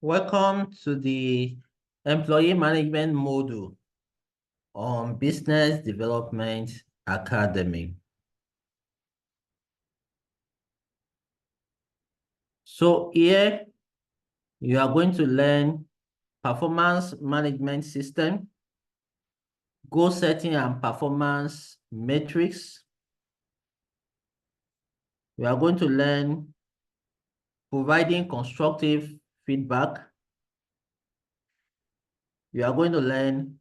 Welcome to the Employee Management module on Business Development Academy. So here you are going to learn performance management system, goal setting and performance metrics. We are going to learn providing constructive feedback. You are going to learn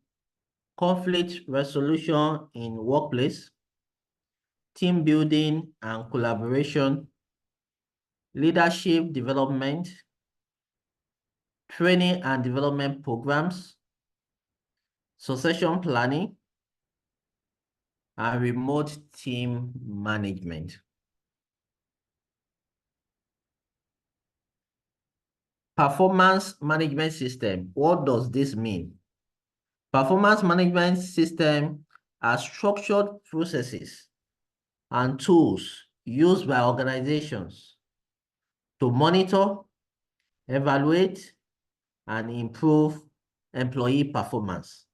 conflict resolution in workplace, team building and collaboration, leadership development, training and development programs, succession planning, and remote team management. Performance management system. What does this mean? Performance management system are structured processes and tools used by organizations to monitor, evaluate, and improve employee performance.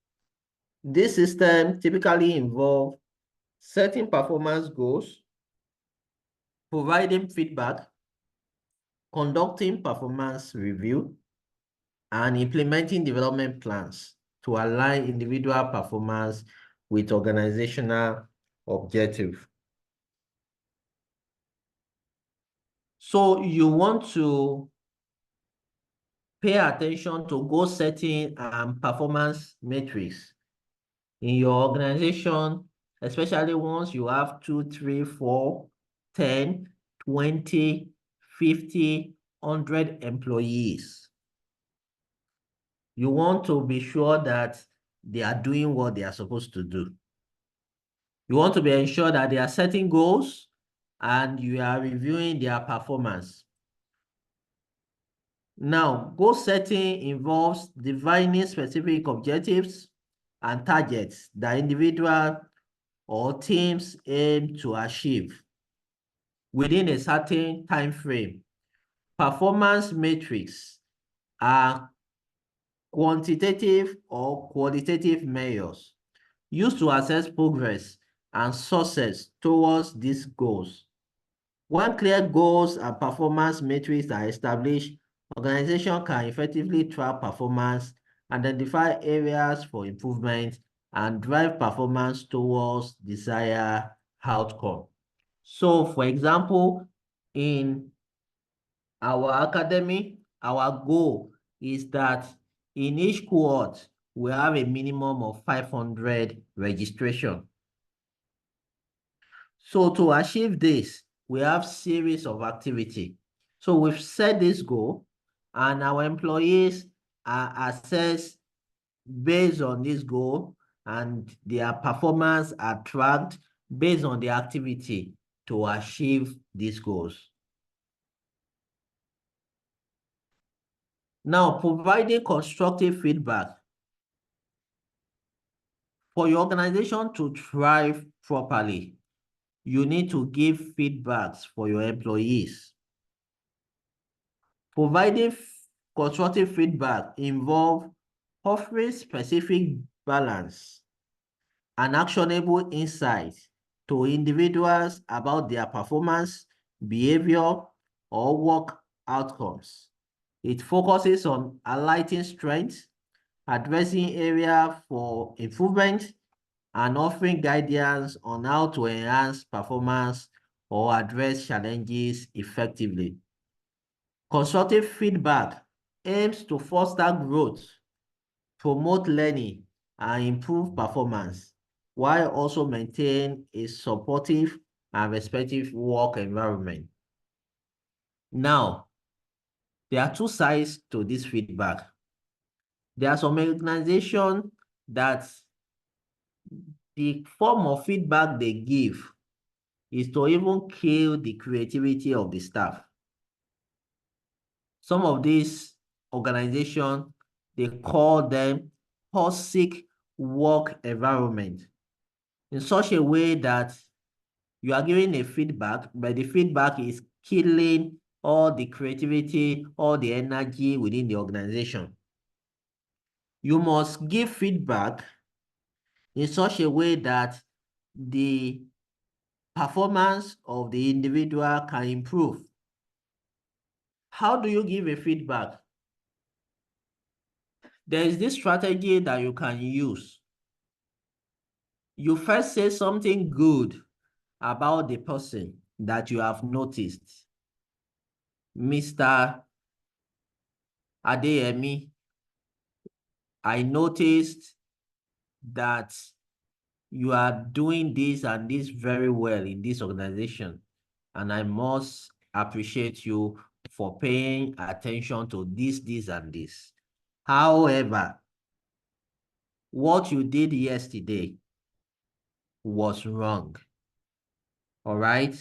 This system typically involves setting performance goals, providing feedback, conducting performance review, and implementing development plans to align individual performance with organizational objectives. So you want to pay attention to goal setting and performance metrics in your organization, especially once you have 2, 3, 4, 10, 20, 50, 100 employees. You want to be sure that they are doing what they are supposed to do. You want to be ensured that they are setting goals and you are reviewing their performance. Now, goal setting involves defining specific objectives and targets that individual or teams aim to achieve within a certain time frame. Performance metrics are quantitative or qualitative measures used to assess progress and success towards these goals. When clear goals and performance metrics are established, organizations can effectively track performance, identify areas for improvement, and drive performance towards desired outcome. So, for example, in our academy, our goal is that in each cohort, we have a minimum of 500 registration. So to achieve this, we have series of activity. So we've set this goal and our employees are assessed based on this goal and their performance are tracked based on the activity to achieve these goals. Now, providing constructive feedback. For your organization to thrive properly, you need to give feedbacks for your employees. Providing constructive feedback involves offering specific balance and actionable insights to individuals about their performance, behavior, or work outcomes. It focuses on highlighting strengths, addressing areas for improvement, and offering guidance on how to enhance performance or address challenges effectively. Constructive feedback aims to foster growth, promote learning, and improve performance, while also maintain a supportive and respectful work environment. Now, there are two sides to this feedback. There are some organizations that the form of feedback they give is to even kill the creativity of the staff. Some of these organizations, they call them toxic work environment in such a way that you are giving a feedback, but the feedback is killing all the creativity, all the energy within the organization. You must give feedback in such a way that the performance of the individual can improve. How do you give a feedback? There is this strategy that you can use. You first say something good about the person that you have noticed. Mr. Adeyemi, I noticed that you are doing this and this very well in this organization, and I must appreciate you for paying attention to this, and this. However, what you did yesterday was wrong. All right?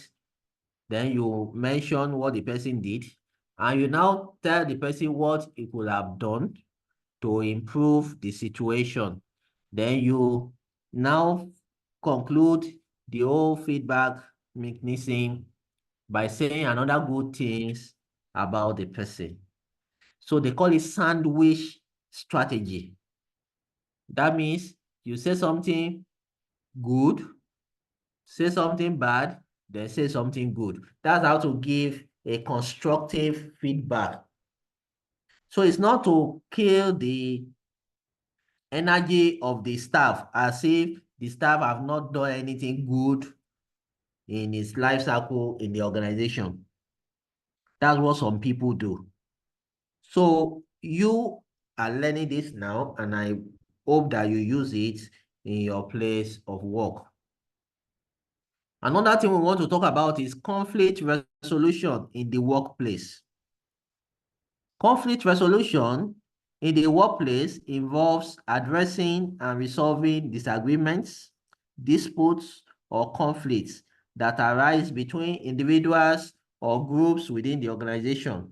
Then you mention what the person did, and you now tell the person what he could have done to improve the situation. Then you now conclude the whole feedback mechanism by saying another good things about the person. So they call it sandwich strategy. That means you say something good, say something bad, then say something good. That's how to give a constructive feedback. So it's not to kill the energy of the staff as if the staff have not done anything good in its life cycle in the organization. That's what some people do. So you are learning this now, and I hope that you use it in your place of work. Another thing we want to talk about is conflict resolution in the workplace. Conflict resolution in the workplace involves addressing and resolving disagreements, disputes, or conflicts that arise between individuals or groups within the organization.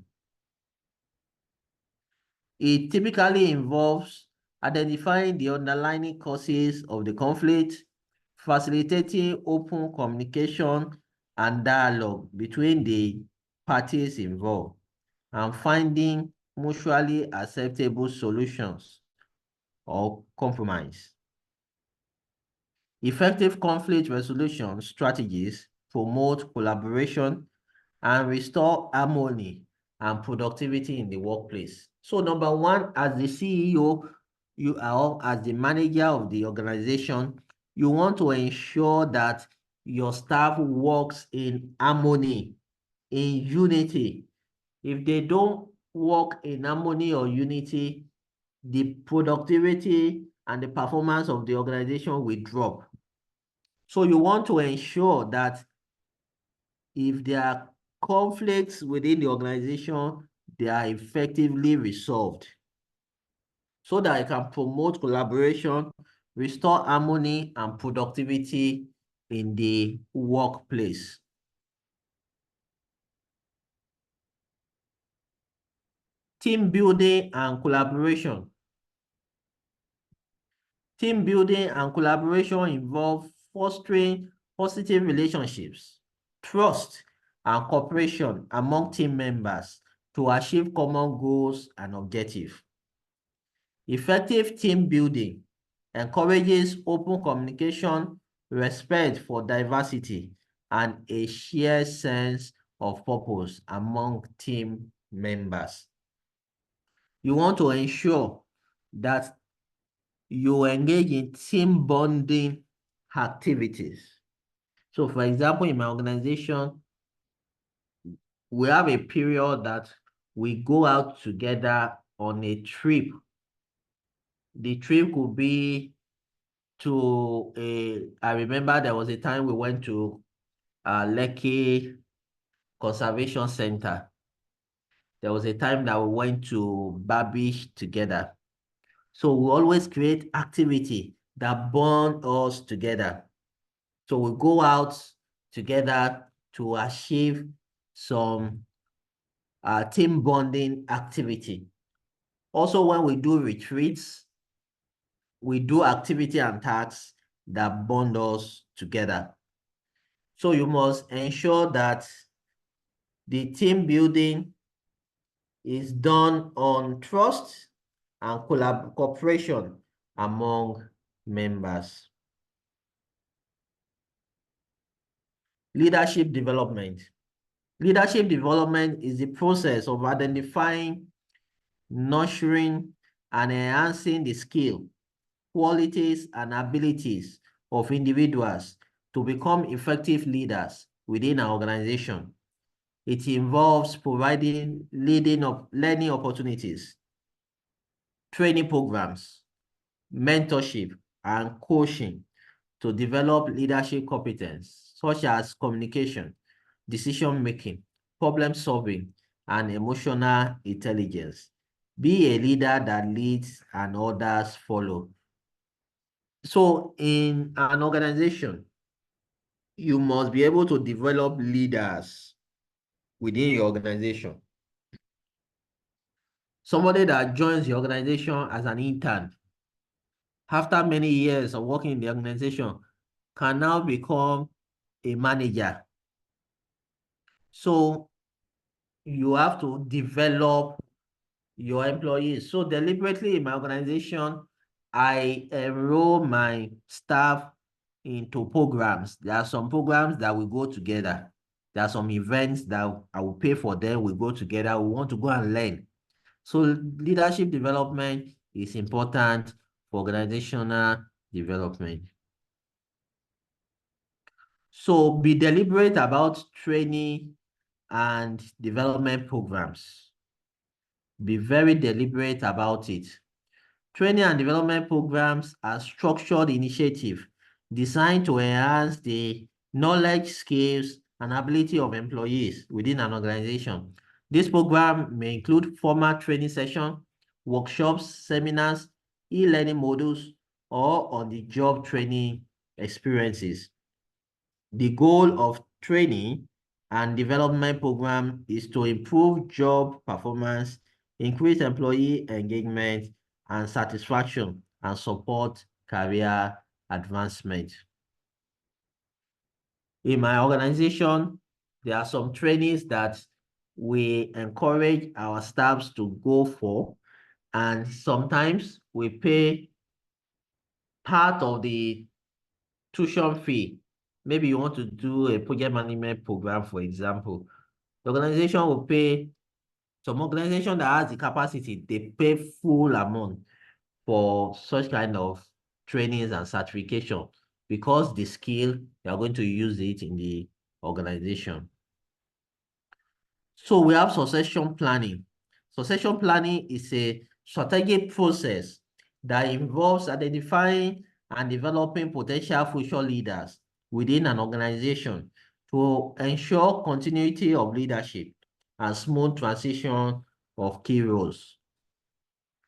It typically involves identifying the underlying causes of the conflict, facilitating open communication and dialogue between the parties involved, and finding mutually acceptable solutions or compromise. Effective conflict resolution strategies promote collaboration and restore harmony and productivity in the workplace. So number one, as the CEO, you are as the manager of the organization, you want to ensure that your staff works in harmony, in unity. If they don't work in harmony or unity, the productivity and the performance of the organization will drop. So you want to ensure that if there are conflicts within the organization, they are effectively resolved so that it can promote collaboration, restore harmony and productivity in the workplace. Team building and collaboration. Team building and collaboration involve fostering positive relationships, trust, and cooperation among team members to achieve common goals and objectives. Effective team building encourages open communication, respect for diversity, and a shared sense of purpose among team members. You want to ensure that you engage in team bonding activities. So, for example, in my organization, we have a period that we go out together on a trip. The trip could be to I remember there was a time we went to Lekki Conservation Center. There was a time that we went to Babish together. So we always create activity that bond us together. So we go out together to achieve some team bonding activity. Also, when we do retreats, we do activity and tasks that bond us together. So you must ensure that The team building is done on trust and cooperation among members. Leadership development. Leadership development is the process of identifying, nurturing, and enhancing the skill, qualities, and abilities of individuals to become effective leaders within an organization. It involves providing learning opportunities, training programs, mentorship, and coaching to develop leadership competence such as communication, decision-making, problem-solving, and emotional intelligence. Be a leader that leads and others follow. So in an organization, you must be able to develop leaders within your organization. Somebody that joins the organization as an intern, after many years of working in the organization, can now become a manager. So you have to develop your employees. So deliberately in my organization, I enroll my staff into programs. There are some programs that we go together. There are some events that I will pay for them. We go together. We want to go and learn. So leadership development is important for organizational development. So be deliberate about training and development programs. Be very deliberate about it. Training and development programs are structured initiatives designed to enhance the knowledge, skills, and ability of employees within an organization. This program may include formal training sessions, workshops, seminars, e-learning modules, or on-the-job training experiences. The goal of training and development program is to improve job performance, increase employee engagement and satisfaction, and support career advancement. In my organization, there are some trainings that we encourage our staffs to go for, and sometimes we pay part of the tuition fee. Maybe you want to do a project management program, for example. The organization will pay, some organization that has the capacity, they pay full amount for such kind of trainings and certification because the skill, they are going to use it in the organization. So we have succession planning. Succession planning is a strategic process that involves identifying and developing potential future leaders within an organization to ensure continuity of leadership and smooth transition of key roles.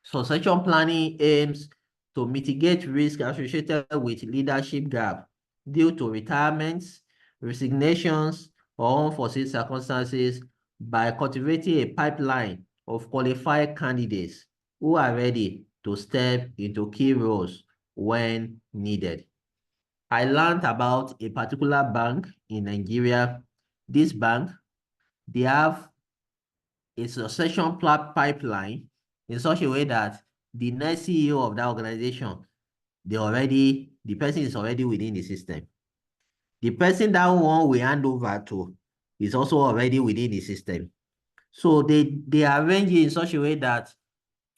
Succession planning aims to mitigate risk associated with leadership gap due to retirements, resignations, or unforeseen circumstances by cultivating a pipeline of qualified candidates who are ready to step into key roles when needed. I learned about a particular bank in Nigeria. This bank, they have a succession pipeline in such a way that the next CEO of that organization, the person is already within the system. The person that one we hand over to is also already within the system. So they arrange it in such a way that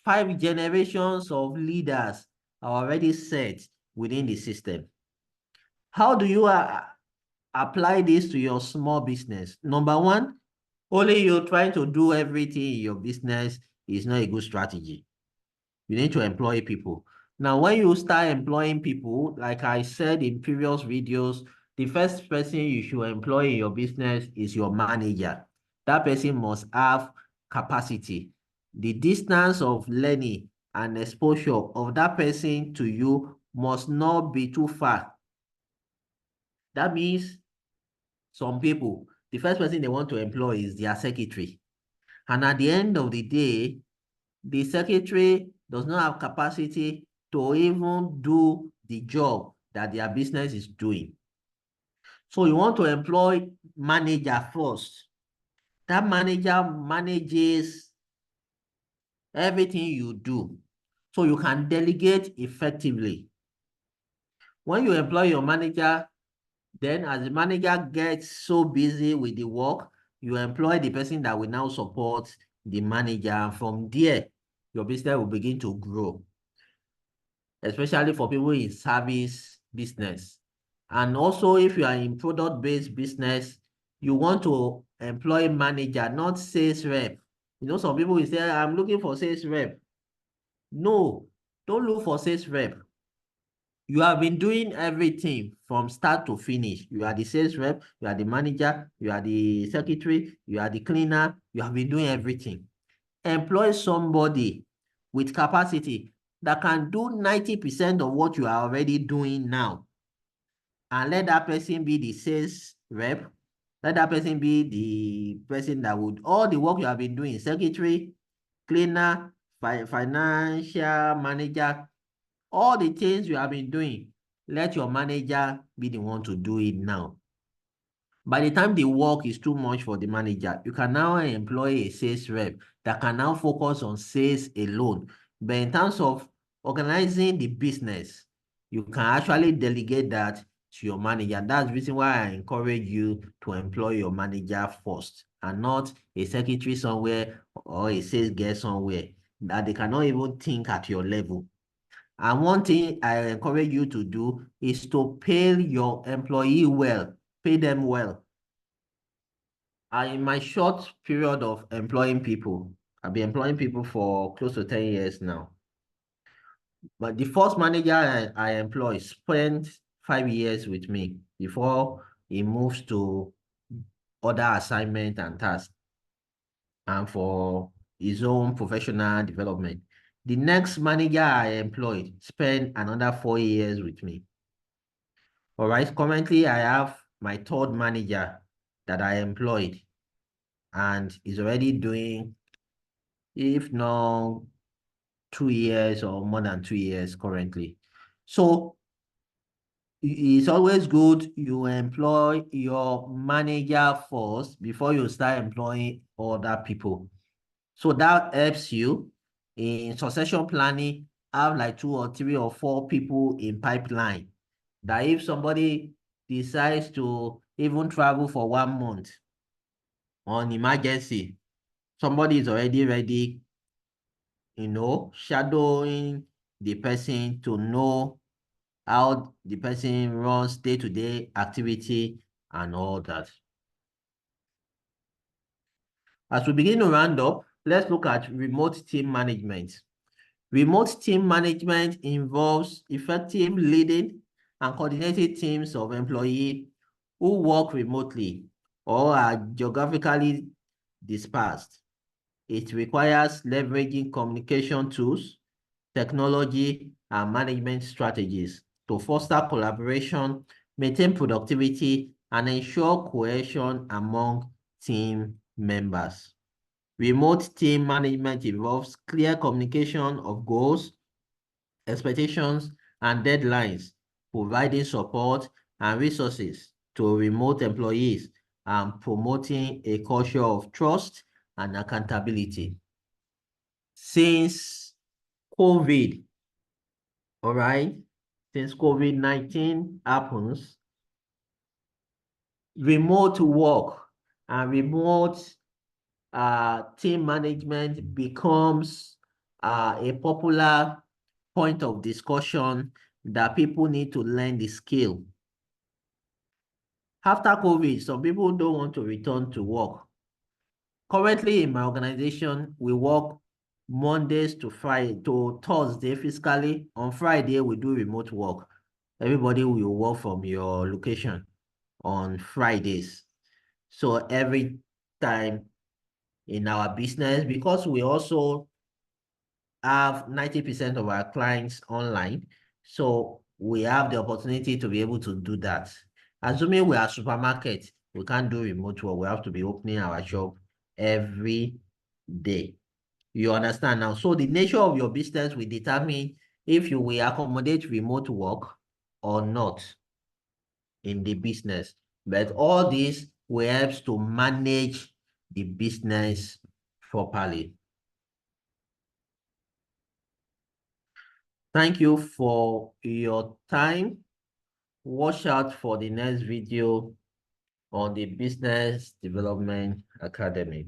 5 generations of leaders are already set within the system. How do you apply this to your small business? Number one, only you trying to do everything in your business is not a good strategy. You need to employ people. Now, when you start employing people, like I said in previous videos, the first person you should employ in your business is your manager. That person must have capacity. The distance of learning and exposure of that person to you must not be too far. That means some people, the first person they want to employ is their secretary. And at the end of the day, the secretary does not have capacity to even do the job that their business is doing. So you want to employ manager first. That manager manages everything you do, so you can delegate effectively. When you employ your manager, then as the manager gets so busy with the work, you employ the person that will now support the manager. And from there, your business will begin to grow, especially for people in service business. And also, if you are in product-based business, you want to employ manager, not sales rep. You know, some people will say, I'm looking for sales rep. No, don't look for sales rep. You have been doing everything from start to finish. You are the sales rep, you are the manager, you are the secretary, you are the cleaner. You have been doing everything. Employ somebody with capacity that can do 90% of what you are already doing now. And let that person be the sales rep. Let that person be the person that would, all the work you have been doing, secretary, cleaner, financial manager, all the things you have been doing, let your manager be the one to do it now. By the time the work is too much for the manager, you can now employ a sales rep that can now focus on sales alone. But in terms of organizing the business, you can actually delegate that to your manager. That's the reason why I encourage you to employ your manager first and not a secretary somewhere or a sales girl somewhere that they cannot even think at your level. And one thing I encourage you to do is to pay your employee well, pay them well. In my short period of employing people, I've been employing people for close to 10 years now. But the first manager I employed spent 5 years with me before he moves to other assignment and tasks and for his own professional development. The next manager I employed spent another 4 years with me. All right, currently I have my third manager that I employed and is already doing, if not 2 years or more than 2 years currently. So it's always good you employ your manager first before you start employing other people. So that helps you in succession planning, have like 2 or 3 or 4 people in pipeline. That if somebody decides to even travel for 1 month on emergency, somebody is already ready, shadowing the person to know how the person runs day-to-day activity and all that. As we begin to round up, let's look at remote team management. Remote team management involves effective leading and coordinated teams of employees who work remotely or are geographically dispersed. It requires leveraging communication tools, technology, and management strategies to foster collaboration, maintain productivity, and ensure cohesion among team members. Remote team management involves clear communication of goals, expectations, and deadlines, providing support and resources to remote employees, and promoting a culture of trust and accountability. Since COVID, all right, since COVID-19 happens, remote work and remote team management becomes a popular point of discussion that people need to learn the skill. After COVID, some people don't want to return to work. Currently in my organization, we work Mondays to Friday to Thursday physically. On Friday, we do remote work. Everybody will work from your location on Fridays. So every time in our business, because we also have 90% of our clients online, so we have the opportunity to be able to do that. Assuming we are a supermarket, we can't do remote work. We have to be opening our shop every day. You understand now? So the nature of your business will determine if you will accommodate remote work or not in the business. But all this will help to manage the business properly. Thank you for your time. Watch out for the next video on the Business Development Academy.